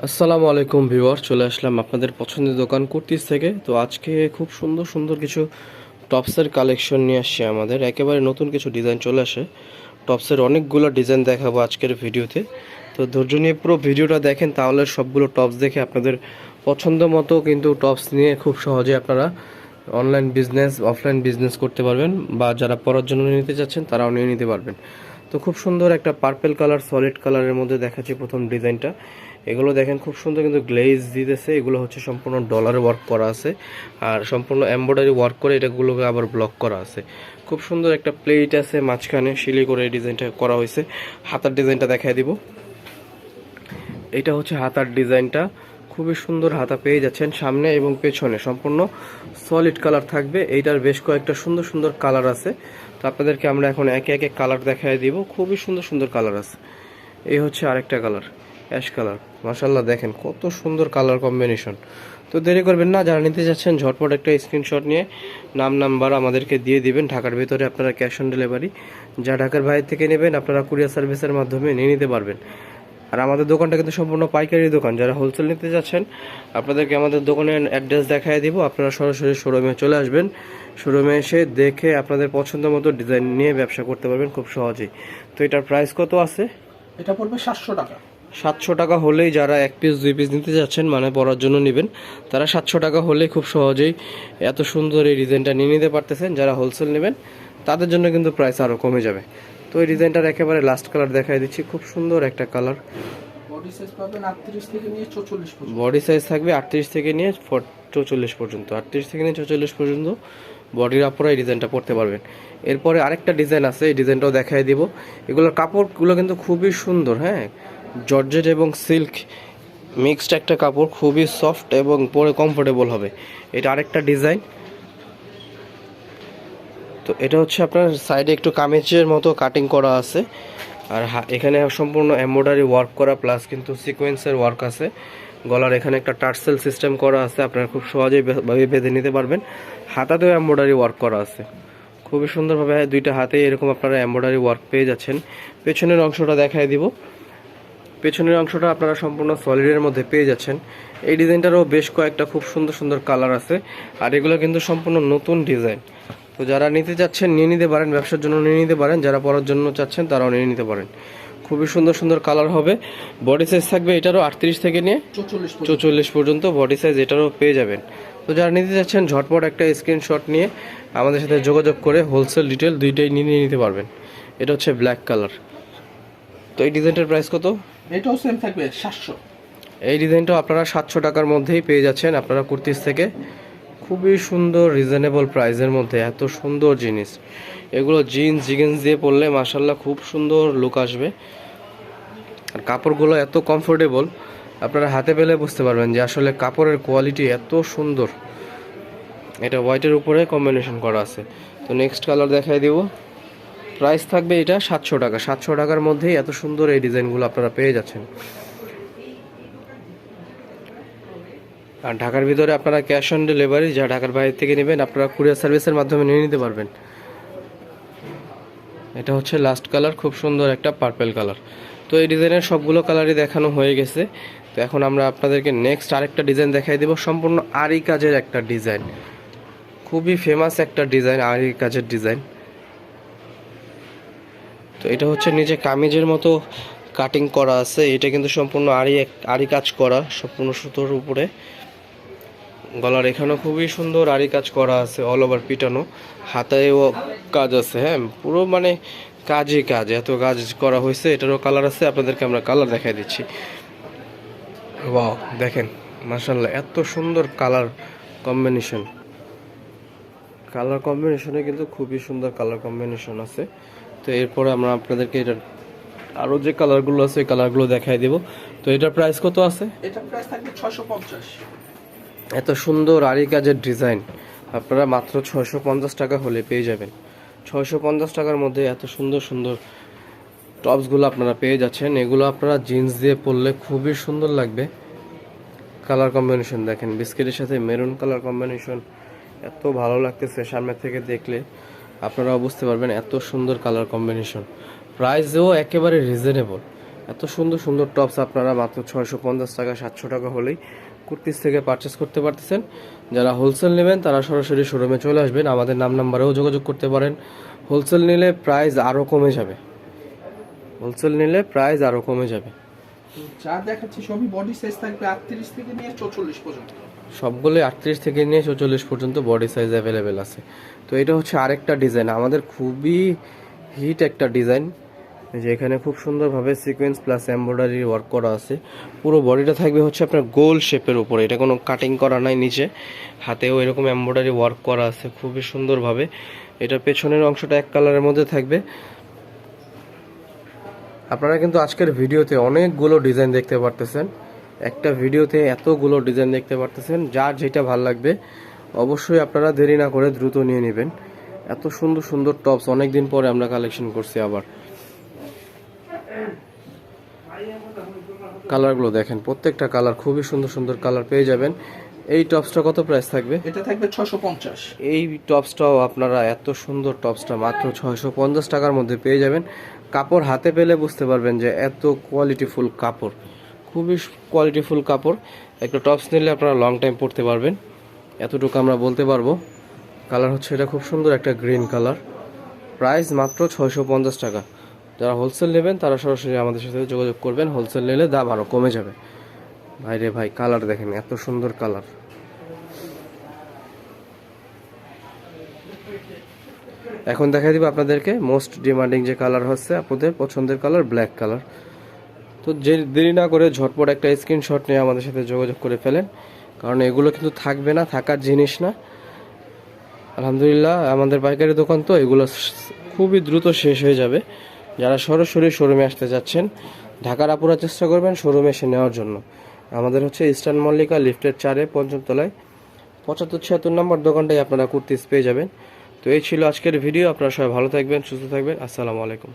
আসসালামু আলাইকুম ভিউয়ার, চলে আসলাম আপনাদের পছন্দের দোকান কুর্তিস থেকে। তো আজকে খুব সুন্দর সুন্দর কিছু টপসের কালেকশন নিয়ে আসছে। আমাদের একেবারে নতুন কিছু ডিজাইন চলে আসে। টপসের অনেকগুলো ডিজাইন দেখাবো আজকের ভিডিওতে। তো ধৈর্য নিয়ে পুরো ভিডিওটা দেখেন, তাহলে সবগুলো টপস দেখে আপনাদের পছন্দ মতো কিন্তু টপস নিয়ে খুব সহজে আপনারা অনলাইন বিজনেস, অফলাইন বিজনেস করতে পারবেন, বা যারা পরার জন্য নিতে চাচ্ছেন তারাও নিয়ে নিতে পারবেন। তো খুব সুন্দর একটা পার্পল কালার, সলিড কালারের মধ্যে দেখাচ্ছি প্রথম ডিজাইনটা। এগুলো দেখেন খুব সুন্দর কিন্তু গ্লেজ দিতেছে। এগুলো হচ্ছে সম্পূর্ণ ডলার ওয়ার্ক করা আছে, আর সম্পূর্ণ এমব্রয়ডারি ওয়ার্ক করে এটাগুলোকে আবার ব্লক করা আছে। খুব সুন্দর একটা প্লেট আছে মাঝখানে, শিলি করে এই ডিজাইনটা করা হয়েছে। হাতার ডিজাইনটা দেখাই দিব। এটা হচ্ছে হাতার ডিজাইনটা, খুবই সুন্দর হাতা পেয়ে যাচ্ছেন। সামনে এবং পেছনে সম্পূর্ণ সলিড কালার থাকবে। এইটার বেশ কয়েকটা সুন্দর সুন্দর কালার আছে। তো আপনাদেরকে আমরা এখন একে একে কালার দেখাই দিব। খুবই সুন্দর সুন্দর কালার আছে। এই হচ্ছে আরেকটা কালার, অ্যাশ কালার। মাশাল্লাহ, দেখেন কত সুন্দর কালার কম্বিনেশন। তো দেরি করবেন না, যারা নিতে যাচ্ছেন ঝটপট একটা স্ক্রিনশট নিয়ে নাম্বার আমাদেরকে দিয়ে দিবেন। ঢাকার ভিতরে আপনারা ক্যাশ অন ডেলিভারি, যা ঢাকার বাইরে থেকে নেবেন আপনারা কুরিয়ার সার্ভিসের মাধ্যমে নিয়ে নিতে পারবেন। আর আমাদের দোকানটা কিন্তু সম্পূর্ণ পাইকারি দোকান। যারা হোলসেল নিতে যাচ্ছেন আপনাদেরকে আমাদের দোকানের অ্যাড্রেস দেখায় দিব। আপনারা সরাসরি শোরুমে চলে আসবেন। শোরুমে এসে দেখে আপনাদের পছন্দ মতো ডিজাইন নিয়ে ব্যবসা করতে পারবেন খুব সহজেই। তো এটার প্রাইস কত আছে? এটা পড়বে 700 টাকা। 700 টাকা হলেই, যারা 1 পিস 2 পিস নিতে যাচ্ছেন মানে পরার জন্য নেবেন, তারা 700 টাকা হলেই খুব সহজেই এত সুন্দর এই ডিজাইনটা নিয়ে নিতে পারতেছেন। যারা হোলসেল নেবেন তাদের জন্য কিন্তু প্রাইস আরও কমে যাবে। তো এই ডিজাইনটার একেবারে লাস্ট কালার দেখাই দিচ্ছি। খুব সুন্দর একটা কালার। বডি সাইজ পাবেন 38 থেকে নিয়ে 44 পর্যন্ত। বডি সাইজ থাকবে 38 থেকে নিয়ে 44 পর্যন্ত। 38 থেকে নিয়ে 44 পর্যন্ত বডির আপনারা এই ডিজাইনটা পরতে পারবেন। এরপরে আরেকটা ডিজাইন আছে, এই ডিজাইনটাও দেখাই দিব। এগুলোর কাপড়গুলো কিন্তু খুবই সুন্দর, হ্যাঁ, জর্জেট এবং সিল্ক মিক্সড একটা কাপড়, খুবই সফট এবং পরে কমফোর্টেবল হবে। এটা আরেকটা ডিজাইন। তো এটা হচ্ছে আপনার সাইডে একটু কামিজের মতো কাটিং করা আছে, আর এখানে সম্পূর্ণ এমব্রয়ডারি ওয়ার্ক করা, প্লাস কিন্তু সিকোয়েন্সের ওয়ার্ক আছে। গলার এখানে একটা টার্সেল সিস্টেম করা আছে, আপনারা খুব সহজেই বেঁধে নিতে পারবেন। হাতাতেও এমব্রয়ডারি ওয়ার্ক করা আছে খুবই সুন্দরভাবে। দুইটা হাতে এরকম আপনারা এমব্রয়ডারি ওয়ার্ক পেয়ে যাচ্ছেন। পেছনের অংশটা দেখাই দিব। পেছনের অংশটা আপনারা সম্পূর্ণ সলিডের মধ্যে পেয়ে যাচ্ছেন। এই ডিজাইনটারও বেশ কয়েকটা খুব সুন্দর সুন্দর কালার আছে, আর এগুলো কিন্তু সম্পূর্ণ নতুন ডিজাইন। তো যারা নিতে চাচ্ছেন নিয়ে নিতে পারেন, ব্যবসার জন্য নিয়ে নিতে পারেন, যারা পড়ার জন্য চাচ্ছেন তারাও নিয়ে নিতে পারেন। খুবই সুন্দর সুন্দর কালার হবে। বডি সাইজ থাকবে এটারও 38 থেকে নিয়ে 44 পর্যন্ত বডি সাইজ এটারও পেয়ে যাবেন। তো যারা নিতে চাচ্ছেন ঝটপট একটা স্ক্রিনশট নিয়ে আমাদের সাথে যোগাযোগ করে হোলসেল ডিটেল দুইটাই নিয়ে নিতে পারবেন। এটা হচ্ছে ব্ল্যাক কালার। তো এই ডিজাইনটার প্রাইস কত? এটাও সেম থাকবে 700। এই ডিজাইনটাও আপনারা 700 টাকার মধ্যেই পেয়ে যাচ্ছেন আপনারা কুর্তিস থেকে। খুবই সুন্দর রিজনেবল প্রাইসের মধ্যে এত সুন্দর জিনিস। এগুলো জিন্স দিয়ে পরলে মাশাল্লাহ খুব সুন্দর লুক আসবে। আর কাপড়গুলো এত কমফোর্টেবল, আপনারা হাতে পেলে বুঝতে পারবেন যে আসলে কাপড়ের কোয়ালিটি এত সুন্দর। এটা হোয়াইটের উপরে কম্বিনেশন করা আছে। তো নেক্সট কালার দেখাই দিব। প্রাইস থাকবে এটা 700 টাকা। 700 টাকার মধ্যেই এত সুন্দর এই ডিজাইনগুলো আপনারা পেয়ে যাচ্ছেন। আর ঢাকার ভিতরে আপনারা ক্যাশ অন ডেলিভারি, যা ঢাকার বাইরে থেকে নেবেন আপনারা কুরিয়ার সার্ভিসের মাধ্যমে নিয়ে নিতে পারবেন। এটা হচ্ছে লাস্ট কালার, খুব সুন্দর একটা পার্পল কালার। তো এই ডিজাইনের সবগুলো কালারই দেখানো হয়ে গেছে। তো এখন আমরা আপনাদেরকে নেক্সট আরেকটা ডিজাইন দেখাই দেব। সম্পূর্ণ আরি কাজের একটা ডিজাইন, খুবই ফেমাস একটা ডিজাইন, আরি কাজের ডিজাইন। তো এটা হচ্ছে নিচে কামিজের মতো কাটিং করা আছে। এটা কিন্তু সম্পূর্ণ আরি কাজ করা, সম্পূর্ণ সুতোর উপরে। গলার এখানেও খুবই সুন্দর আরি কাজ করা আছে, অল ওভার পিটানো। হাতায়ও কাজ আছে, হ্যাঁ, পুরো মানে কাজই কাজ, এত কাজ করা হয়েছে। এটারও কালার আছে, আপনাদেরকে আমরা কালার দেখাই দিচ্ছি। ওয়াও, দেখেন মাশাআল্লাহ এত সুন্দর কালার কম্বিনেশন। কালার কম্বিনেশনে কিন্তু খুবই সুন্দর কালার কম্বিনেশন আছে। তো এরপরে আমরা আপনাদেরকে এটার আরও যে কালারগুলো আছে ওই কালারগুলো দেখাই দেব। তো এটার প্রাইস কত আছে? এটার প্রাইস থাকবে 650। এত সুন্দর আরি কাজের ডিজাইন আপনারা মাত্র 650 টাকা হলে পেয়ে যাবেন। 650 টাকার মধ্যে এত সুন্দর সুন্দর টপসগুলো আপনারা পেয়ে যাচ্ছেন। এগুলো আপনারা জিন্স দিয়ে পরলে খুবই সুন্দর লাগবে। কালার কম্বিনেশন দেখেন, বিস্কিটের সাথে মেরুন কালার কম্বিনেশন এত ভালো লাগতেছে সামনে থেকে দেখলে। আপনারাও বুঝতে পারবেন এত সুন্দর কালার কম্বিনেশন। প্রাইসও একেবারে রিজনেবল। এত সুন্দর সুন্দর টপস আপনারা মাত্র 650 টাকা 700 টাকা হলেই কুর্তিস থেকে পারচেস করতে পারতেছেন। যারা হোলসেল নেবেন তারা সরাসরি শোরুমে চলে আসবেন, আমাদের নাম্বারেও যোগাযোগ করতে পারেন। হোলসেল নিলে প্রাইস আরও কমে যাবে, হোলসেল নিলে প্রাইস আরও কমে যাবে। যা দেখাচ্ছি সবই বডি সাইজ থাকবে 38 থেকে নিয়ে 44 পর্যন্ত। সবগুলো 38 থেকে নিয়ে 44 পর্যন্ত বডি সাইজ অ্যাভেলেবেল আছে। তো এটা হচ্ছে আরেকটা ডিজাইন, আমাদের খুবই হিট একটা ডিজাইন, যে এখানে খুব সুন্দরভাবে সিকোয়েন্স প্লাস এমব্রয়ডারি ওয়ার্ক করা আছে। পুরো বডিটা থাকবে হচ্ছে আপনার গোল শেপের উপরে, এটা কোনো কাটিং করা নাই, নিচে হাতেও এরকম এমব্রয়ডারি ওয়ার্ক করা আছে খুবই সুন্দরভাবে। এটার পেছনের অংশটা এক কালারের মধ্যে থাকবে। আপনারা কিন্তু আজকের ভিডিওতে অনেকগুলো ডিজাইন দেখতে পারতেছেন, একটা ভিডিওতে এতগুলো ডিজাইন দেখতে পারতেছেন। যার যেটা ভালো লাগবে অবশ্যই আপনারা দেরি না করে দ্রুত নিয়ে নেবেন। এত সুন্দর সুন্দর টপস অনেক দিন পরে আমরা কালেকশন করছি। আবার কালারগুলো দেখেন, প্রত্যেকটা কালার খুবই সুন্দর সুন্দর কালার পেয়ে যাবেন। এই টপসটা কত প্রাইস থাকবে? এটা থাকবে 650। এই টপসটাও আপনারা এত সুন্দর টপসটা মাত্র 650 টাকার মধ্যে পেয়ে যাবেন। কাপড় হাতে পেলে বুঝতে পারবেন যে এত কোয়ালিটিফুল কাপড়, খুবই কোয়ালিটিফুল কাপড়। একটা টপস নিলে আপনারা লং টাইম পরতে পারবেন, এতটুকু আমরা বলতে পারবো। কালার হচ্ছে এটা খুব সুন্দর একটা গ্রিন কালার, প্রাইস মাত্র 650 টাকা। যারা হোলসেল নেবেন তারা সরাসরি আমাদের সাথে যোগাযোগ করবেন, হোলসেল নিলে দাম আরও কমে যাবে। ভাইরে ভাই, কালার দেখেন, এত সুন্দর কালার। এখন দেখা দিব আপনাদেরকে মোস্ট ডিমান্ডিং যে কালার হচ্ছে আপনাদের পছন্দের কালার, ব্ল্যাক কালার। তো যে দেরি না করে ঝটপট একটা স্ক্রিনশট নিয়ে আমাদের সাথে যোগাযোগ করে ফেলেন, কারণ এগুলো কিন্তু থাকবে না, থাকার জিনিস না। আলহামদুলিল্লাহ আমাদের পাইকারি দোকান, তো এগুলো খুবই দ্রুত শেষ হয়ে যাবে। যারা সরাসরি শোরুমে আসতে যাচ্ছেন ঢাকার আপুরা চেষ্টা করবেন শোরুমে এসে নেওয়ার জন্য। আমাদের হচ্ছে ইস্টার্ন মল্লিকা লিফটের 4-এ পঞ্চম তলায় 75-76 নম্বর দোকানটাই আপনারা কুর্তিস পেয়ে যাবেন। তো এই ছিল আজকের ভিডিও। আপনারা সবাই ভালো থাকবেন, সুস্থ থাকবেন। আসসালামু আলাইকুম।